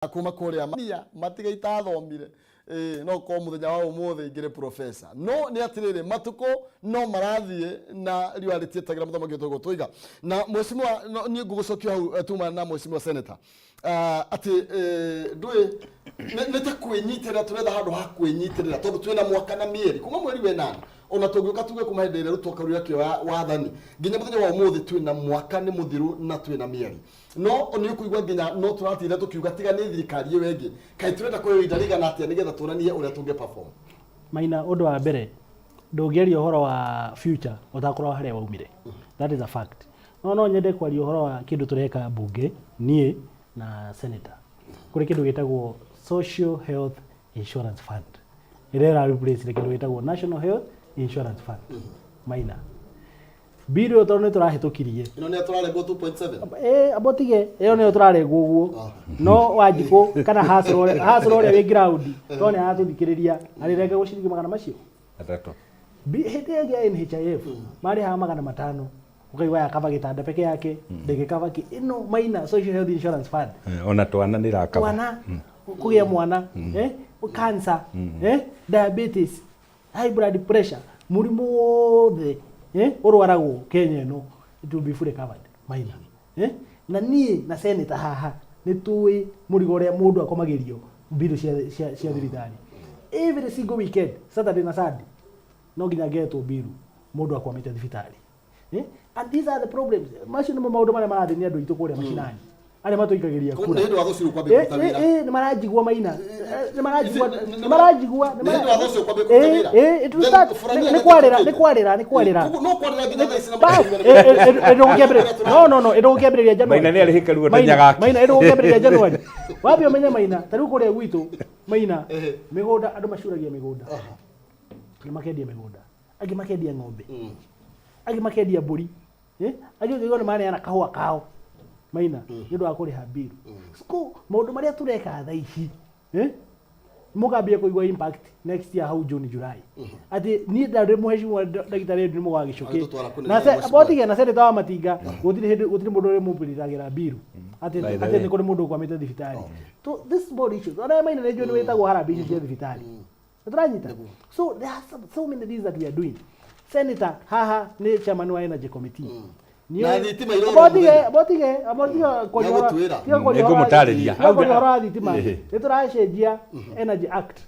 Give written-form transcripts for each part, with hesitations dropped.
Akuma kore amania matiga itathomire no ko muthenya wa umuthe ingire professor no ni atirire matuko no marathie na riwality tagira muthamaki togo twiga na mheshimiwa ni ngugucokia hau tuma na mheshimiwa senator ati ndui nete kwinyitirira turetha handu ha kwinyitirira tondu twina mwaka na mieri kuma mweri wenana ona tungioka tuge kuma hinde ire rutoka ruya kio wathani nginya muthenya wa umuthe twina mwaka ni muthiru na twina mieri no oni kuigwa nginya no turatira tukiuga tiga ni thirikari iyo wengi kai turenda kwe idariga na atia nigetha turanie uria tunge perform maina undu wa mbere ndungeria uhoro wa future utakorwa haria waumire that is a fact no nyende kwaria uhoro wa kindu tureka bunge nie na senator kuri kindu gitagwo social health insurance fund irera replace kindu gitagwo national health insurance fund maina bill tondu turahitukirie ino ni turarengwo 2.7 abotige iyo ni turarengwo guo no wanjiko kana hasro ria wi ground to ni atuthikiriria arirenge guciringi magana macio atatu hiti ya NHIF mari ha magana 5 ukaigwa yakava gitanda peke yake ndege kava ki ino maina social health insurance fund ona twana ndirakava twana kugia mwana cancer diabetes high blood pressure murimu wothe urwaragwo Kenya no it will be fully covered maina na nie na senator haha ni tuwi murigo ria mundu akomagirio mbiru cia thirikari every single weekend Saturday na Sunday no ginya geto biru mundu akwamite thibitari and these are the problems machine maundu maria marathini andu itu kuria mashinani ari matuikagiria kura ndio wathuciru kwambe kuruta wira ni marajigwa maina ni marajigwa it will start ni kwarira no kwarira ginya thaisi na no idogebereria January maina ni ari hikaru otanyaga maina idogebereria January wapi omenya maina tariu kuria gwitu maina migunda andu macuragia migunda ni makendia migunda agi makendia ng'ombe agi makendia mburi agi ngone mane ana kahua kao maina ndu akuriha bill sko maundu maria tureka tha ici mugambia kuigwa impact next year how June July ati ni ndari muheshimiwa ndagitari ndi mugagicuki na se abotige na senator wa matinga gutiri mundu uri mubiriragira bill ati ni kuri mundu kwamite thibitari to this body issues ona maina ne joni wetagwo harabi cia thibitari turanyita so there are so many things that we are doing senator haha ni chairman wa energy committee na thitima iro abotige ni kumutariria hau hora thitima ni turacenjia energy act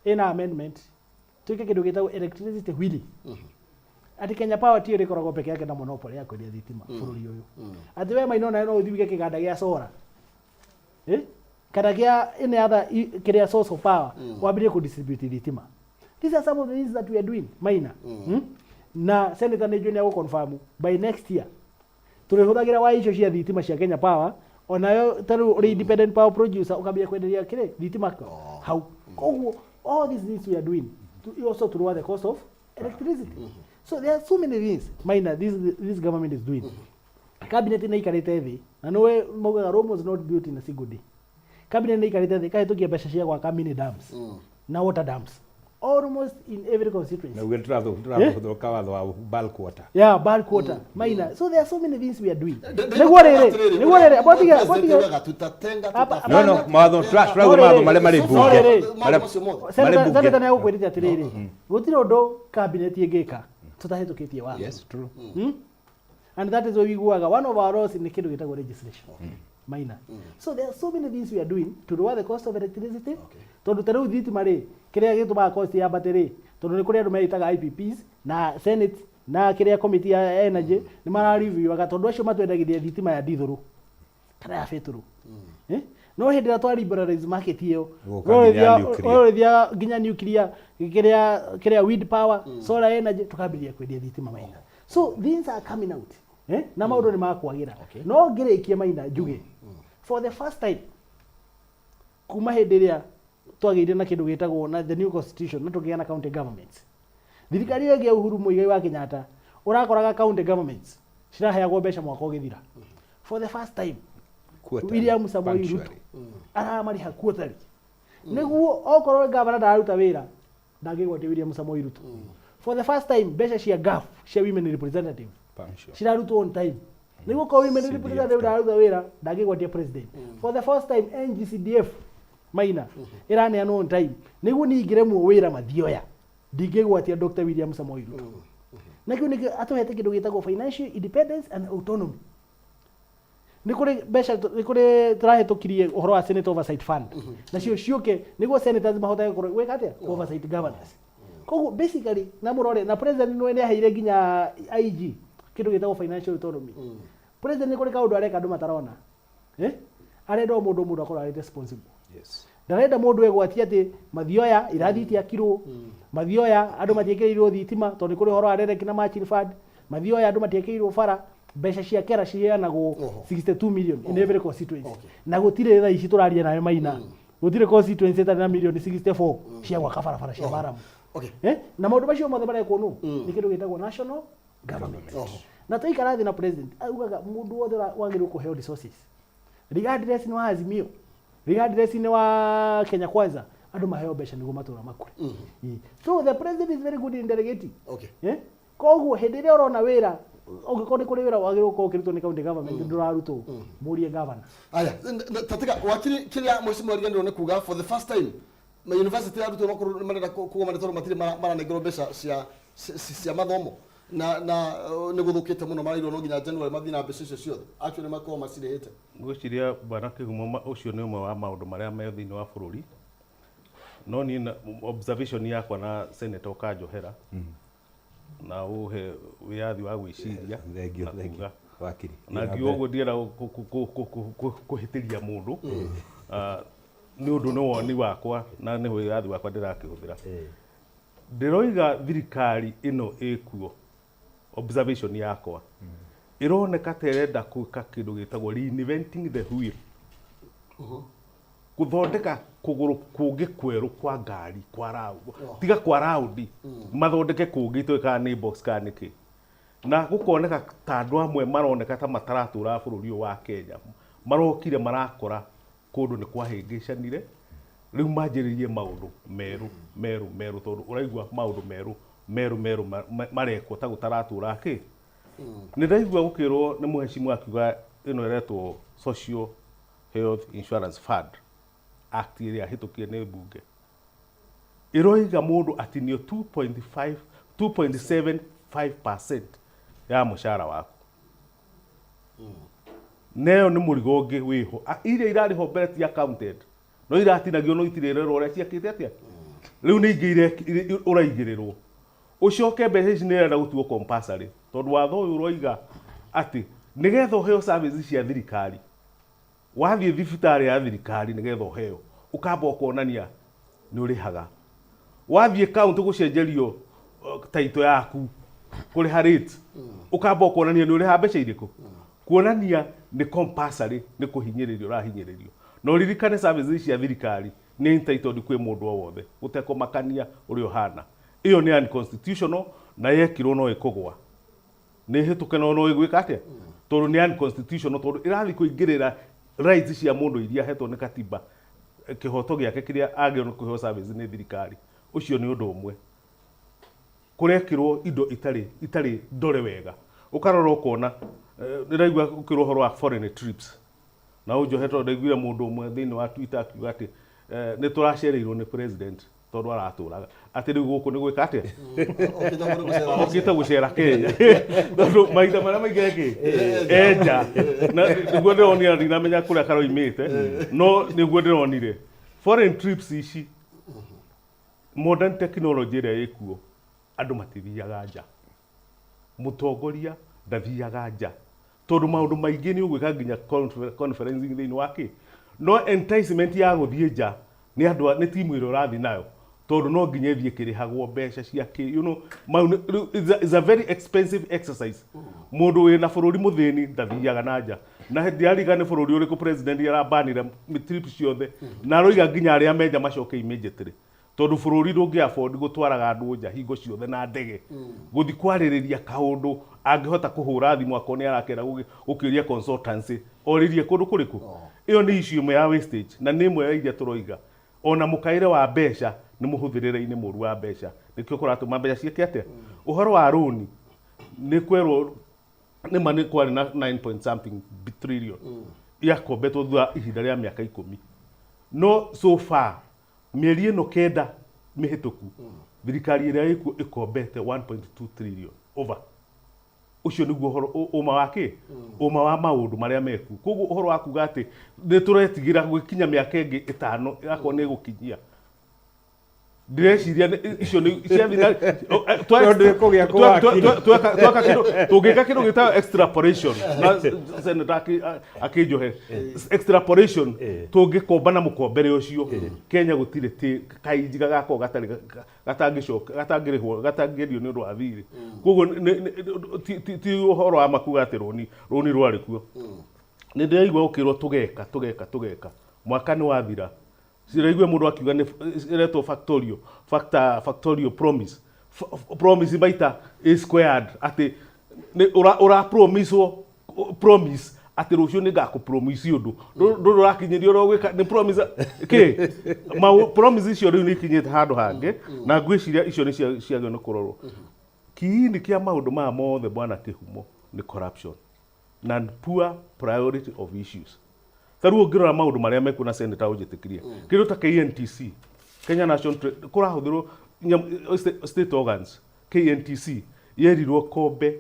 in amendment tuike kindu gitagwo electricity wheeling ati Kenya Power tiyo rikoragwo peke yake na monopoly ya kwendia thitima bururi uyu ati we mainona no uthiwike kiganda gia solar kada gia any other kiria source of power wabire ku distribute thitima. These are some of the things that we are doing maina na senator nejo ni confirm by next year turihuthagira wa icio cia thitima cia Kenya Power onayo taru independent power producer ukambia kwenderia kire thitima how koguo all these things we are doing to also to lower the cost of electricity so there are so many things maina this government is doing cabinet ni ikarite thi na nowe mogaga Rome was not built in a single day cabinet ni ikarite thi kahitukia mbeca cia gwaka mini dams na water dams almost in every constituency. Na wewe turathuka watho wa bulk water. Yeah, bulk water. Maina. So there are so many things we are doing. Nigorere. Abotige. Tutatenga No, matho matho mare bunge. Sasa tena ukwirite atiriri. Gutire undu cabinet igika. Tutahitukitie watho. Yes, true. And that is why we go one of our laws in the kindu gitagwo legislation. Maina. So there are so many things we are doing to lower the cost of electricity. Tondu taru thitima ri kiria gituma cost ya battery tondu ni kuria andu meitaga IPPs na Senate na kiria committee ya energy ni mara review aga tondu acio matwendagithia thitima ya dithuru kana ya feturu no hindi twa liberalize market iyo thia ginya nuclear kiria wind power solar energy tukambiria kwendia thitima maina so things are coming out na maundu ni makwagira no ngirikie maina njuge for the first time kuma hindi ria twagire na kindu gitagwo na the new constitution na tugia na county governments thirikari ya Uhuru Muigai wa Kenyatta urakoraga county governments ciraheyagwo mbeca mwaka ugithira for the first time William Samoei Ruto aramariha quarterly niguo okorwo governor ndaruta wira ndangigwate William Samoei Ruto for the first time mbeca cia GAF cia women representative cirarutwo on time niguo ko women representative ndaruta wira ndangigwatia president for the first time NGCDF Maina iraneanwo on time niguo ningiremwo wira Mathioya ndingigwatia Dr. William Samoei Ruto na kiu niki atuhete kindu gitagwo financial independence and autonomy ni kuri turahetukirie uhoro wa Senate Oversight Fund nacio ciuke niguo senators mahotage gwika atia oversight governance koguo basically na murore na president no ene aheire ginya IG kindu gitagwo financial autonomy president ni kuri kaundu areka andu matarona arenda mundu akorwo ari responsible ndarenda mundu egwatia ati Mathioya irathiti akirwo Mathioya andu matiekerirwo thitima tondu kuri horo arereki na matching fund Mathioya andu matiekerirwo bara mbeca cia kera ciheanagwo 62 million in every constituency na gutire thaa ici turaria nawe Maina gutire constituency tari na million 64 cia gwaka barabara cia Baramu na maundu macio mothe marekwo nu ni kindu gitagwo national government na tuikara thi na president augaga mundu wothe wagirwo kuheo resources regardless ni wa Azimio regardless ni wa Kenya Kwanza andu maheo mbeca niguo matura makure so the president is very good in delegating koguo hindi ria urona wira ungikoni kuri wira wagirwo ko kirito ni county government nduraruto murie governor aya tatika wakiri kiria mheshimiwa Rigathi ne kuga for the first time ma university aruto makuru marenda kuoma netoro matire maranegero mbeca cia mathomo na ni guthukite muno marairo no nginya January mathina mbeca icio ciothe actually makoma macirehete ngwiciria bwana Kigumo ucio ni umwe wa maundu maria me thiini wa bururi no ni observation yakwa na Senator Kanjohera na uhe wiathi wa gwiciria thengio wakiri na ngiugo ndiera kuhitiria mundu ni undu no woni wakwa na ni wiathi wakwa ndirakihuthira ndiroiga thirikari ino ikuo observation yakwa ironeka terenda kuika kindu gitagwo reinventing the wheel kuthondeka kuguru kungi kweru kwa ngari kwa round tiga kwa round mathondeke kungi twika ni box kaniki na gukoneka ta andu amwe maroneka ta mataratura bururi wa Kenya marokire marakora kundu ni kwahingicanire riu manjiririe maundu meru tondu uraigua maundu meru marekwo ta gutaratura ki ni ndaigua gukirwo ni muheshimu akiuga ino iretwo Social Health Insurance Fund act iria hitukie ni bunge iroiga mundu atinio 2.75% ya mushara waku neo ni murigo ungi wiho iria irariho mbere ti accounted no iratinagio no itirerero uria ciakite atia riu ni ingire uraigirirwo ucoke mbeca ici ni renda gutuo compulsory tondu watho uyu uroiga ati nigetha uheo services cia thirikari wathie thibitari ya thirikari nigetha uheo ukamba kuonania ni urihaga wathie county gucenjerio taito yaku kuri harite ukamba kuonania ni uriha mbeca iriku kuonania ni compulsory ni kuhinyiririo rahinyiririo no ririkane services cia thirikari ni entitled kwi mundu o wothe guteko makania uri ohana iyo ni unconstitutional na yekirwo no ikugwa ni hituke no igwika atia tondu ni unconstitutional tondu irathi kuingirira rights cia mundu iria hetwo ni katiba kihoto giake kiria agirwo kuheo service ni thirikari ucio ni undu umwe kurekirwo indo itari ndore wega ukarora ukona ndiraigua ukirwo horo wa foreign trips na ujohetwo ndaiguire mundu umwe thiini wa Twitter akiuga ati ni turacereirwo ni president tondu araturaga ati riu guku ni gwika atia okite gucera Kenya tondu maitha maria maigeki enja na niguo ndironire ndinamenya kuria karoimite no niguo ndironire foreign trips ici modern technology iria ikuo andu matithiaga nja mutongoria ndathiaga nja tondu maundu maingi ni ugwika nginya conferencing thiini wake no enticement ya guthie nja ni andu ni timu iro rathi nayo tondu no nginya thie kirihagwo mbeca ciake is a very expensive exercise mundu wina bururi muthini ndathiaga na nja na ndiariga ni bururi uriku president arabanire trips ciothe na roiga nginya aria menja macoke immediately tondu bururi ndungi afford gutwaraga andu nja hingo ciothe na ndege guthi kwaririria kaundu angihota kuhura thimu akoni arakera gukiria consultancy oririe kundu kuriku iyo ni issue imwe ya wastage na ni imwe ya iria turoiga ona mukaire wa mbeca ni muhuthirire-ini muru wa mbeca nikio kuratuma mbeca ciake atia uhoro wa runi ni kwerwo nĩ ma nĩ kwarĩ na 9 point something trillion yakombetwo thutha ihinda rĩa mĩaka 10 no so far mĩeri ĩno kenda mĩhĩtũku thirikari ĩrĩa ĩkombete 1.2 trillion over ucio niguo horo uma wake uma wa maundu maria meku koguo uhoro wa kuga ati ni turetigira gwikinya miaka ingi 5 yako ni gukinyia ndĩreciria icio nĩ ciathina tũngĩka kĩndũ gĩtagwo extrapolation na senator akĩnjohe extrapolation tũngĩkomba na mũkombere ũcio Kenya gũtirĩ kainjiga gako gatangĩrĩhwo gatangĩrio nĩ ũndũ wa thirĩ koguo ti ũhoro wa makuga atĩ rũni rwarĩ kuo nĩ ndĩraigua ũkĩrwo tũgeka mwaka nĩ wathira siraigwe mundu akiuga ni reto factorial promise baita is squared ati ura promise ati rucio ni gaku promise undu ndu rakinyirio ro gwika ni promise ma promise icio riu ni kinyite handu hange na ngwiciria icio ni ciagio ni kurorwo kiini kia maundu ma mothe bwana Kihumo ni corruption na poor priority of issues taruo ngirora maundu maria meku na senator ujitikirie kindu ta KNTC Kenya National kurahuthirwo state organs KNTC yerirwo kombe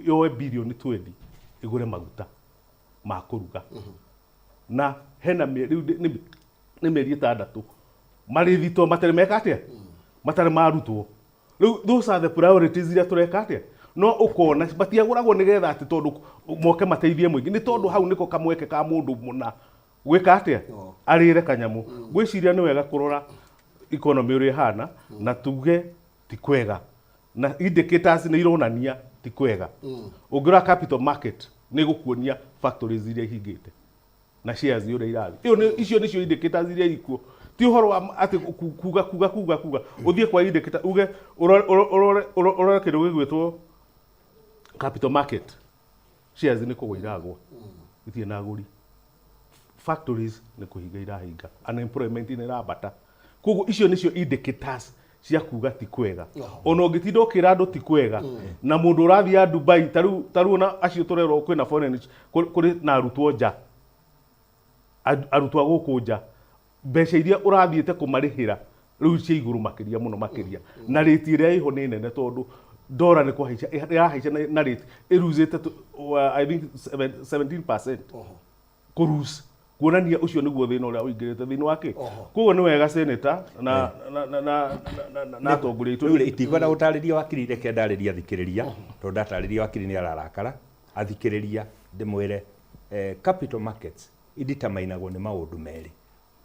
yoe billion 20 igure maguta ma kuruga na hena ni meri 6 mari thito matari meka atia matari marutwo those are the priorities iria tureka atia no ukona batiaguragwo nigetha ati tondu moke mateithie mwingi ni tondu hau niko kamweke ka mundu muna gwika atia arire kanyamu gwiciria ni wega kurora economy uri hana na tuge ti kwega na indicators ni ironania ti kwega ungira capital market ni gukuonia factories iria hingite na shares uri irathi icio nicio indicators iria ikuo ti uhoro wa ati kuga uthie kwa indicator uge urore kindu gigwitwo capital market shares ni kugwiragwo itie na aguri factories ni kuhinga irahinga unemployment ni rabata koguo icio nicio indicators cia kuga ti kwega ona ungitinda ukira andu ti kwega na mundu urathia Dubai taru na acio turerwo kwina foreign kuri na arutwo nja arutwo guku nja mbeca iria urathiite kumarihira riu cia iguru makiria muno makiria na rate iria iho ni nene tondu dora ni kuhaica irahaica na rate iruzite I think 17% kurus kuonania ucio niguo thina uria uingirite thini wake koguo ni wega senator na tongoria itu itigwa na utariria wakirire ke ndariria thikiriria to ndatariria wakiri ni ararakara athikiriria ndimwire capital markets iditamainagwo ni maundu meri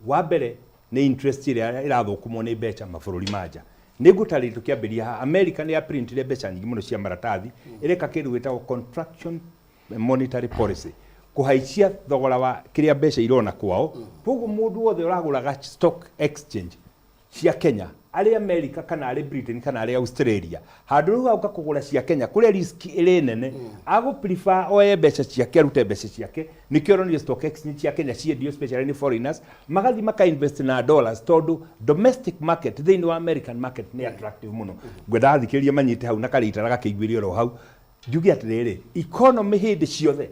wa mbere ni interest iria irathukumwo ni mbeca mabururi manja nigutariri tukiambiria ha America ni printire mbeca nyingi muno cia maratathi ireka kindu gitagwo contraction monetary policy kuhaicia thogora wa kiria mbeca irona kwao koguo mundu wothe uraguraga stock exchange cia Kenya ari America kana ari Britain kana ari Australia handu riu auka kugura cia Kenya kuria risk iri nene ago prefer oye mbeca ciake rute mbeca ciake nikio ronio stock exchange cia Kenya ciendio especially ni foreigners magathi maka invest na dollars tondu domestic market thini wa American market ni attractive muno gwenda thikiriria manyite hau na karitaraga kiguirio ro hau njugi atiriri economy hindi ciothe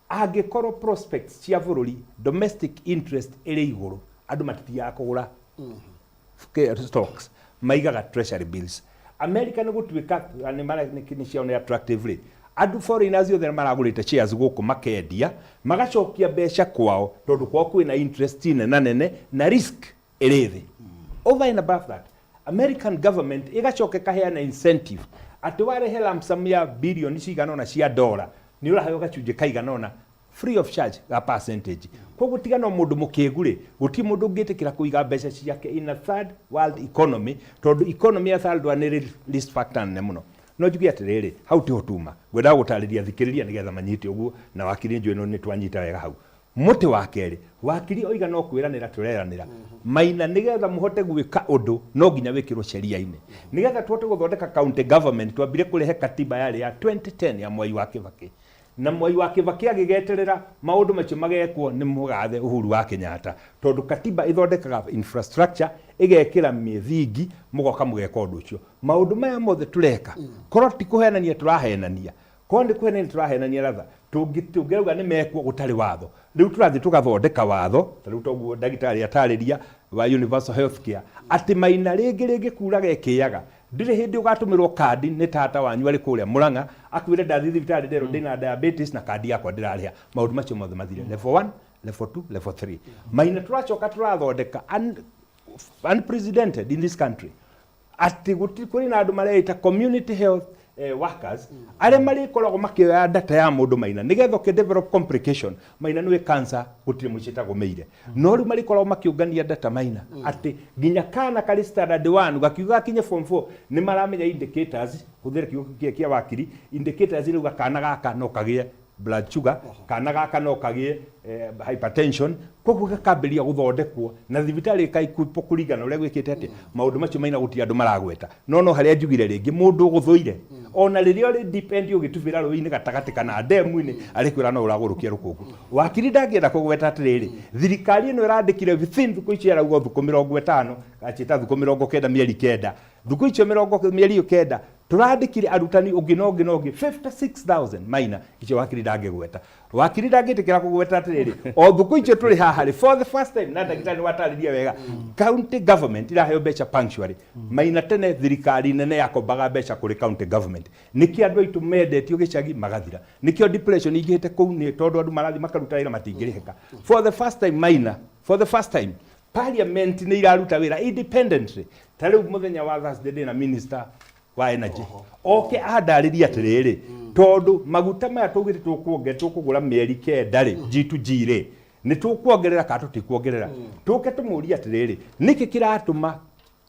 angikorwo prospects cia bururi domestic interest iri iguru andu matithia kugura stocks maigaga treasury bills America ni gutwika ni mara ni cia ni attractively andu foreigners yothe maragurite shares guku makendia magacokia mbeca kwao tondu kwao kwina interest nene na risk iri thi over and above that American government igacoke kaheana incentive ati warehe lump sum ya billion cigana na cia dollar ni urahayo gachuje kaigana ona free of charge ga percentage koguo tigana mundu mukiguri guti mundu ungitikira kuiga mbeca ciake in a third world economy tondu economy ya third world ni risk factor ne muno no njugi atiriri hau ti hotuma gwenda gutariria thikiriria nigetha manyite uguo na wakiri njwe no ni twanyita wega hau muti wa keri wakiri oiga no kwiranira tureranira maina nigetha muhote gwika undu no nginya wikirwo sheria-ini nigetha tuhote guthondeka county government twambire kurehe katiba yari ya 2010 ya Mwai wa Kibaki na Mwai wa Kibaki agigeterera maundu macio magekwo ni mugathe Uhuru wa Kenyatta tondu katiba ithondekaga infrastructure igekira mithingi mugoka mugeka undu ucio maundu maya mothe tureka korwo ti kuhenania turahenania konde kwene turahenania ratha tungeuga ni mekwo gutari watho riu turathi tugathondeka watho riu toguo ndagitari atariria wa universal healthcare ati Maina ringi kuraga ikiaga ndire hindi ugatumirwo kandi ni tata wanyu ari kuria Murang'a akwire ndathi thibitari ndero ndina diabetes na kandi yakwa ndirariha maundu macio mothe mathire level 1 level 2 level 3 Maina turacoka turathondeka unprecedented in this country ati kuri na andu mareita community health workers are mari koragwo makioya data ya mundu Maina nigetha ke develop complication Maina niwe cancer gutire mucita gomeire no ri mari koragwo makiungania data Maina ati ginya kana kali standard 1 gakiuga kinye form 4 ni maramenya indicators kuthira kiugo kia wakiri indicators ri gakana gaka no kagie blood sugar kana gaka no kagie hypertension koguo gakambiria guthondekwo na thibitari kaikupo kurigana uria gwikite ati maundu macio Maina guti andu maragweta no haria njugire ringi mundu guthuire ona riria uri depend ugitubira ruini gatagati kana demu-ini ari kwira no uragurukia rukungu wakiri ndangienda kugweta atiriri thirikari ino irandikire within thuku icio arauga thuku 50 achita thuku 90 mieri 9 thuku icio 90 mieri 9 turandikire arutani unginogi 56000 Maina icio wakiri ndangigweta wakiri ndangitikira kugweta atiriri o thuku icio turi haha for the first time na ndagitari watariria wega county government iraheo mbeca punctually Maina tene thirikari nene yakombaga mbeca kuri county government niki andu aitu mendetio gicagi magathira nikio depression ingihite kou ni tondu andu marathi makaruta wira matingirihika for the first time Maina for the first time parliament ni iraruta wira independently tariu muthenya wa Thursday na minister wa energy oke adariria atiriri tondu maguta maya tugite tukugura mieri 9 ri G2G ri ni tukuongerera ka tutikuongerera tuke tumuria atiriri niki kiratuma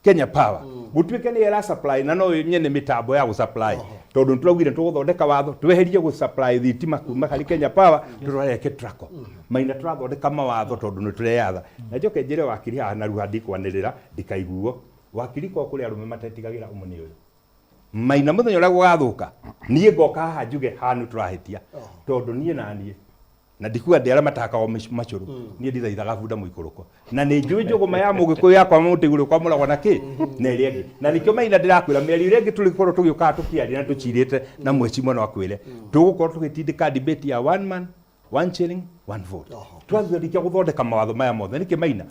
Kenya Power gutwike ni era supply na no nyene mitambo ya gusupply tondu turaugire tuguthondeka watho tweherie gusupply thitima kuma kari Kenya Power turareke trako Maina turathondeka mawatho tondu ni tureyatha na njoke njire wakiri haha na ruhandi kwanirira ndikaiguo wakiri ko kuri arume matetigagira umuni uyu Maina muthenya uria gugathuka nie ngoka haha njuge hanu turahitia tondu nie na nie na ndikuwa ndera matakaga macuru nie ndithaithaga bunda muikuruko na ni njui njuguma ya mugikuyu yakwa mutiguru kwa muragwa na ki na iriengi na nikio Maina ndirakwira mieri irengi tulikorwo tugiuka tukiaria na tuchirite na mwecimo no akwire tugukorwo tugitindika debate ya one man one shilling one vote twathirikia guthondeka mawatho maya mothe niki Maina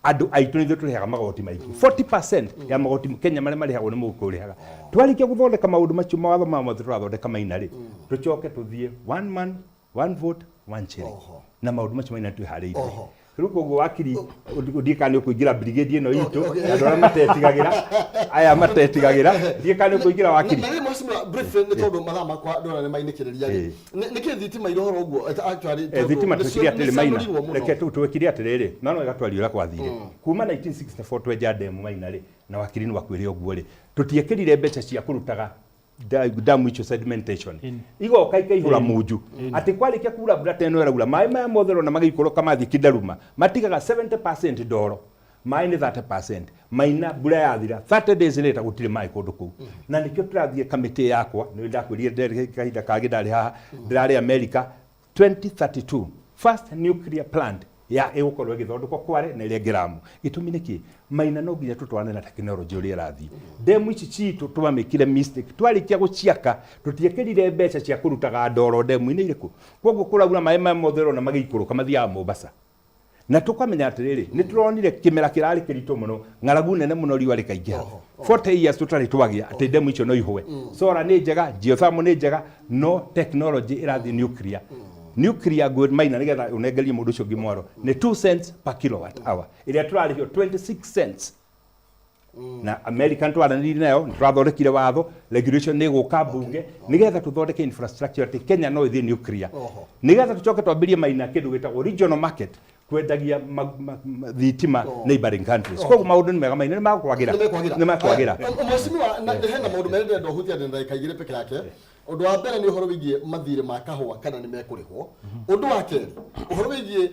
andu aitu nithu turihaga magoti maiki 40% ya magoti Kenya mari hagwo ni mugukurihaga twarikia guthondeka maundu macio mawatho ma mothe turathondeka Maina ri tucoke tuthie one man one vote one shilling na maundu macio Maina twihariire riu koguo wakiri ndikani kuingira brigade ino itu andora matetigagira aya matetigagira ndikani kuingira wakiri na mwasima brief ni tondu mathama kwa ndora ni mainikiriria ri niki thitima irohoro uguo actually thitima tukiria atiri Maina reke tuwekiria atiriri no igatwari ura kwathire kuma 1964 tweja demu Maina ri na wakiri ni wakwire uguo ri tutiekirire mbeca cia kurutaga damu icio sedimentation igoka ikaihura munju ati kwarikia kura mbura teno eragura mai maya mothero na magikoro kamathi kidaruma matigaga 70% ndoro mai ni 30% Maina mbura yathira 30 days later gutire mai kundu kuu na nikio turathie committee yakwa ni ndakwirie kahinda kagi ndari haha ndirari America 2032 first nuclear plant ya egukorwo igithondekwo Kware na ile Giramu itumi niki Maina no nginya tutwane na technology uri rathi demu ici citu twamekire mistake twarikia guciaka tutiekirire mbeca cia kurutaga ndoro demu ine iriku koguo kuragura mai ma mothero na magikuruka mathiaga Mombasa na tukamenya atiriri ni turonire kimera kirari kirito muno ng'aragu nene muno riwa rikaingira 40 years tutari twagia ati demu icio no ihwe sora ni njega geothermal ni njega no technology irathi nuclear good Maina nigetha unengerie mundu ucio ngimwaro ni 2 cents per kilowatt hour iria turarihio 26 cents na American twaraniri nayo turathondekire watho regulation ni guka bunge nigetha tuthondeke infrastructure ati Kenya no ithi nuclear nigetha tucoke twambirie Maina kindu gitagwo regional market kwendagia thitima neighboring countries koguo maundu ni mega Maina ni makwagira mwesimiwa na hena maundu merende ndo hutia ndenda ikaigire peke yake undu wa mbere ni uhoro wigie mathire ma kahua kana ni mekurihwo undu wa keri uhoro wigie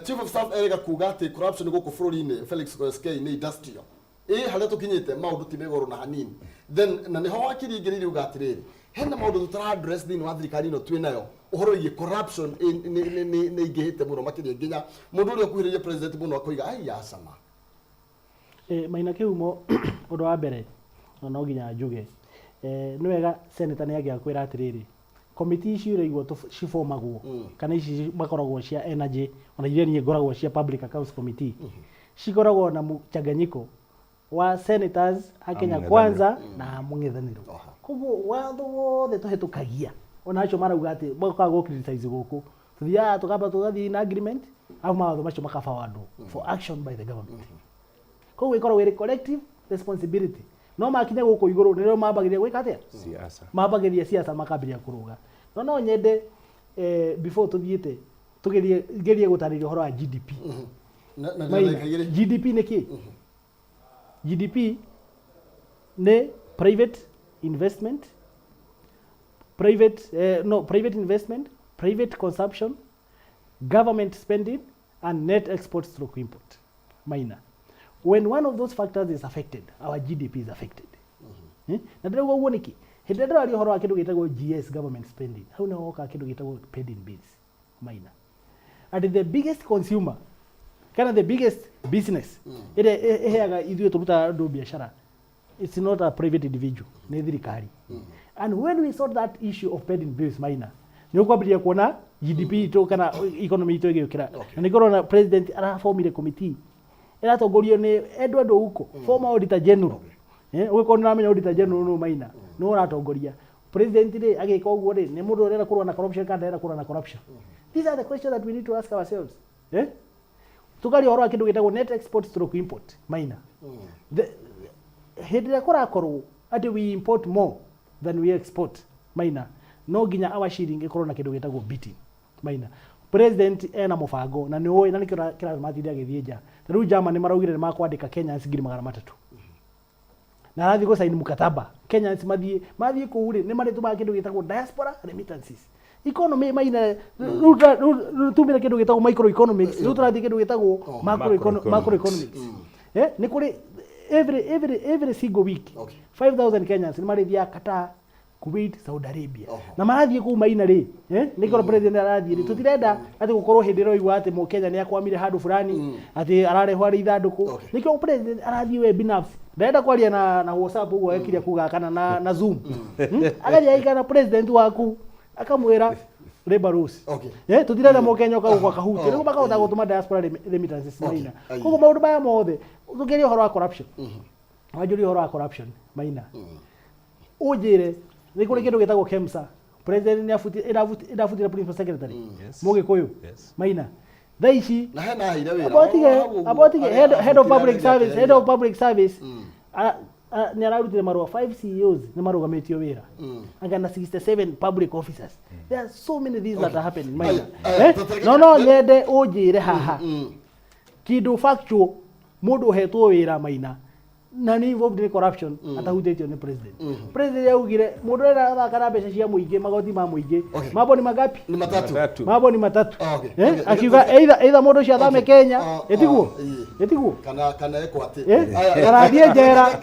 chief of staff erega kuga ati corruption guku bururi-ini Felix Koskei ni industrial haria tukinyite maundu ti megoro na hanini then na niho wakiringirire uga atiriri hena maundu tutara address thini wa thirikari ino twinayo uhoro wigie corruption ni ingihite muno makiria nginya mundu uria kuhiririe president muno akoiga ai yasama Maina kiumo undu wa mbere no nginya njuge ni wega senator ni agia kwira atiriri committee ici ũraigua cibomagwo kana ici makoragwo cia energy ona iria niĩ ngoragwo cia public accounts committee cikoragwo na mchanganyiko wa senators a Kenya Kwanza na mũng'ethanĩro. Koguo watho wothe tũhetũkagia ona acio marauga atĩ mokaga gũ criticize gũkũ tuthiaga tũkamba tũgathiĩ na agreement au mawatho macio makabawandwo for action by the government. Koguo ikoragwo ĩrĩ collective responsibility. No makinya gũkũ igũrũ nĩrĩo mambagĩrĩria gwĩka atĩa? Siasa. Mambagĩrĩria siasa makambĩrĩria kũrũga. No nyende before tuthiĩte tugerie gũtarĩria ũhoro wa GDP. GDP nĩ kĩ? GDP nĩ private investment, private consumption, government spending and net exports through import. Minor. When one of those factors is affected, our GDP is affected. Na ndĩrauga ũguo nĩkĩ? Hĩndĩ ĩrĩa ndĩraria ũhoro wa kĩndũ gĩtagwo GS, government spending, hau nĩho hoka kĩndũ gĩtagwo paid in bills. Minor. And the biggest consumer, kind of the biggest business, ĩrĩa ĩheaga ithuĩ tũruta andũ biacara, it's not a private individual, nĩ thirikari. And when we sort that issue of paid in bills, Minor, nĩ ũkwambĩrĩria kuona GDP itũ kana economy itũ ĩgĩũkĩra. Na nĩ ngorona president araformire committee ĩratongorio nĩ Edward Ouko, former auditor general. Ũgĩkorwo nĩramenya auditor general no Minor, no ũratongoria. President rĩ agĩka ũguo rĩ nĩ mũndũ ũrenda kũrũa na corruption kana ndarenda kũrũa na corruption. These are the questions that we need to ask ourselves. Tukaria ũhoro wa kĩndũ gĩtagwo net exports through import. Minor. Hĩndĩ ĩrĩa kũrakorwo atĩ we import more than we export. Minor. No nginya our shilling ĩkorwo na kĩndũ gĩtagwo beating. Minor. President ena mũbango na nĩ ũĩ na nĩkĩo kĩramatithia gĩthiĩ nja. Rĩu Germany maraugire nĩ makwandĩka Kenyans 300,000. Na arathiĩ gũsaini mkataba. Kenyans mathiĩ kũu rĩ nĩ marĩtũmaga kĩndũ gĩtagwo diaspora remittances. Economy Minor tumire kĩndũ gĩtagwo microeconomics. Rĩu tũrathiĩ kĩndũ gĩtagwo macroeconomics. Nĩ kũrĩ every single week 5,000 Kenyans nĩ marĩthiaga Qatar, Kuwait, Saudi Arabia. Na marathiĩ kũu Minor rĩ, nĩkĩo president arathiĩ rĩ tũtirenda atĩ gũkorwo hĩndĩ ĩrĩa oigua atĩ Mũkenya nĩ akwamire handũ fulani atĩ ararehwo arĩ ithandũkũ. Nĩkĩo president arathiĩ we binafsi. Ndenda kwaria na WhatsApp ũguo ekiria kuga kana na Zoom. Agathiĩ aikana president waku akamwĩra labor rules. Tutirenda Mũkenya ũkagũkwa kahuti. Nĩguo makahota gũtũma diaspora remittances Minor. Koguo maũndũ maya mothe tũgerie ũhoro wa corruption. Wanjũria ũhoro wa corruption Minor. Ũnjĩre nĩ kũrĩ kĩndũ gĩtagwo KEMSA. President ĩrabutire principal secretary. Mũgĩkũyũ. Minor. Thaa ici na hena hire wĩra. Abotige head of public service nĩ ararutire marũa 5 CEOs nĩ marũgamĩtio wĩra. Anga na 67 public officers. There are so many things that are happening Minor. No nyende ũnjĩre haha. Kĩndũ factual mũndũ ũhetwo wĩra Minor. Na ni involved in corruption atahutĩtio nĩ president. President yaugire mũndũ ũrĩa arathaka na mbeca cia mũingĩ magoti ma mũingĩ mambo ni magapi? Ni matatu. Mambo ni matatu. Akiuga either mũndũ ũcio athame Kenya etiguo kana eko atĩ kana athiĩ njera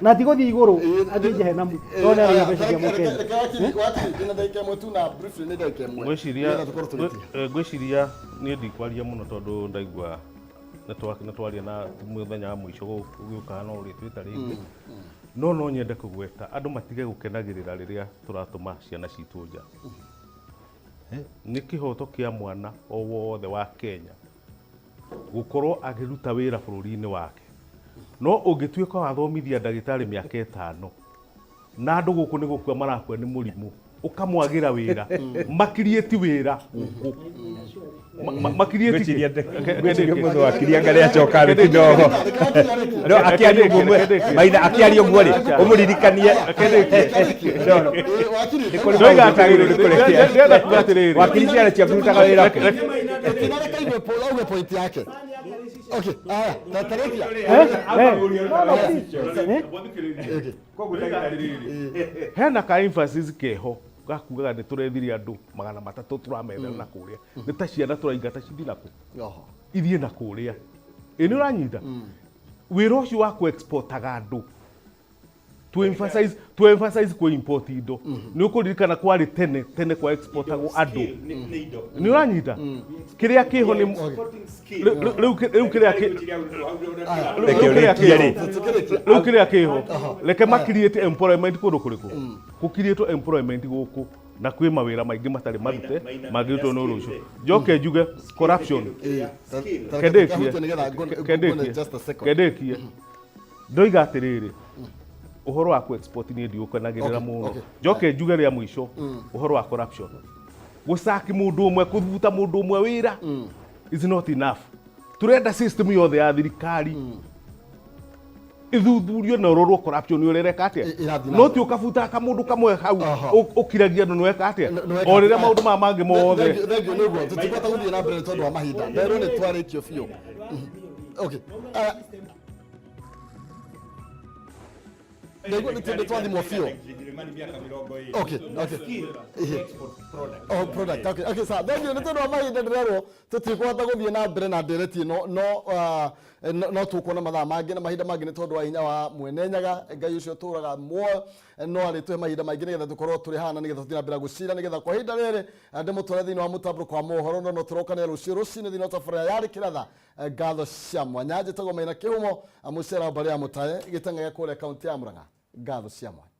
na tigũthiĩ igũrũ athiĩ jehenamu no nĩ arĩa mbeca cia mũkenya. Ngwĩciria niĩ ndikwaria mũno tondũ ndaigua nĩ twaria na mũthenya wa mũico gũgĩũka no ũrĩ twĩta rĩngĩ no nyende kũgweta andũ matige gũkenagĩrĩra rĩrĩa tũratũma ciana citũ nja. Nĩ kĩhoto kĩa mwana o wothe wa Kenya gũkorwo akĩruta wĩra bũrũri-inĩ wake. No ũngĩtuĩka wathomithia ndagĩtarĩ mĩaka 5 na andũ gũkũ nĩ gũkua marakua nĩ mũrimũ ukamwagira wira makirieti wira makirieti mũndũ akiria ngari acoka thĩ kidogo no akiaria ũguo Maina akiaria ũguo rĩ ũmũririkanie wakiri ciara cia kũrutaga wĩra kaigwe pola uge point yake. Okay, tatarĩkia hena ka emphasis keho gakugaga nĩ tũrethirie andũ 300 tũramethera na kũrĩa nĩ ta ciana tũraingata cithi na kũ ithiĩ na kũrĩa nĩ ũranyita wĩra ũcio wa ku-exportaga andũ to emphasize ku import indo nĩ ũkũririkana kwarĩ tene kwa exportagwo andũ nĩ ũranyita kĩrĩa kĩho nĩ rĩu kĩrĩa kĩho reke ma create employment kũndũ kũrĩkũ ku create employment gũkũ na kwĩ mawĩra maingĩ matarĩ marute mangĩrutwo nĩ ũndũ ũcio. Njoke njuge corruption kendĩkie ndoiga atĩrĩrĩ ũhoro wa ku-export niĩ ndiũkenagĩrĩra mũno. Njoke njuge rĩa mũico ũhoro wa corruption, gũcaki mũndũ ũmwe, kũthuta mũndũ ũmwe wĩra is not enough. Turenda system yothe ya thirikari ithuthurio na ũrorwo corruption ũrereka atĩa. No ti ũkabuta kamũndũ kamwe hau ũkiragia andũ nĩweka atĩa o rĩrĩa maũndũ maya mangĩ mothe. Thengio nĩguo tũtikwata gũthiĩ na mbere nĩ tondũ wa mahinda, nderwo nĩ twarĩkio biũ. Nĩguo nĩ twathimwo biũ. Product. Okay, sawa. Thengio nĩ tondũ wa mahinda ndĩrerwo tũtikwata gũthiĩ na mbere na ndereti ĩno no tũkuona mathaa mangĩ na mahinda mangĩ nĩ tondũ wa hinya wa Mwene Nyaga, Ngai ũcio tũraga muoyo no arĩtũhe mahinda maingĩ nĩgetha tũkorwo tũrĩ hana nĩgetha tũthiĩ na mbere gũcira nĩgetha kwa ihinda rĩrĩ ndĩmũtware thĩinĩ wa mũtambũrũko wa mohoro no tũrokanĩra rũciũ rũcinĩ thĩinĩ wa tabarĩra yarĩ kĩratha ngatho cia mwanya njĩtagwo Maina Kĩhumo mũcera mbarĩ ya Mutahe gĩteng'e kũrĩa kaunti ya Murang'a. Ngatho cia mwanya.